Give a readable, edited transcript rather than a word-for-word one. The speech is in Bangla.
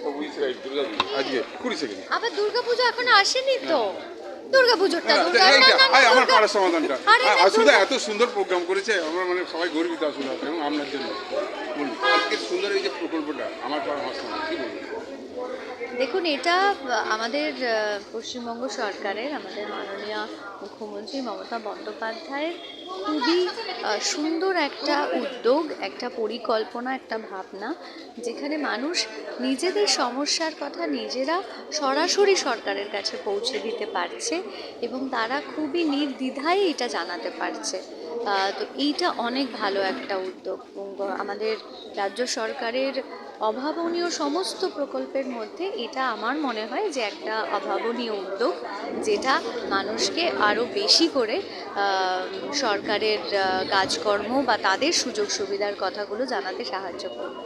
আজকে 20 সেকেন্ড আবার দুর্গাপুজো এখনো আসেনি তো। দুর্গাপুজোটা আমার পাড়ার সমাধানটা আসলে এত সুন্দর প্রোগ্রাম করেছে, আমরা মানে সবাই গর্বিত আসলে এবং আপনার জন্য বলুন আজকে সুন্দর এই যে প্রকল্পটা আমার পাড়ার সমাধান কি বলুন। দেখুন, এটা আমাদের পশ্চিমবঙ্গ সরকারের, আমাদের মাননীয় মুখ্যমন্ত্রী মমতা বন্দ্যোপাধ্যায়ের খুবই সুন্দর একটা উদ্যোগ, একটা পরিকল্পনা, একটা ভাবনা, যেখানে মানুষ নিজেদের সমস্যার কথা নিজেরা সরাসরি সরকারের কাছে পৌঁছে দিতে পারছে এবং তারা খুবই নির্দ্বিধায় এটা জানাতে পারছে। তো এইটা অনেক ভালো একটা উদ্যোগ এবং আমাদের রাজ্য সরকারের অভাবনীয় সমস্ত প্রকল্পের মধ্যে এটা আমার মনে হয় যে একটা অভাবনীয় উদ্যোগ, যেটা মানুষকে আরও বেশি করে সরকারের কাজকর্ম বা তাদের সুযোগ সুবিধার কথাগুলো জানাতে সাহায্য করবে।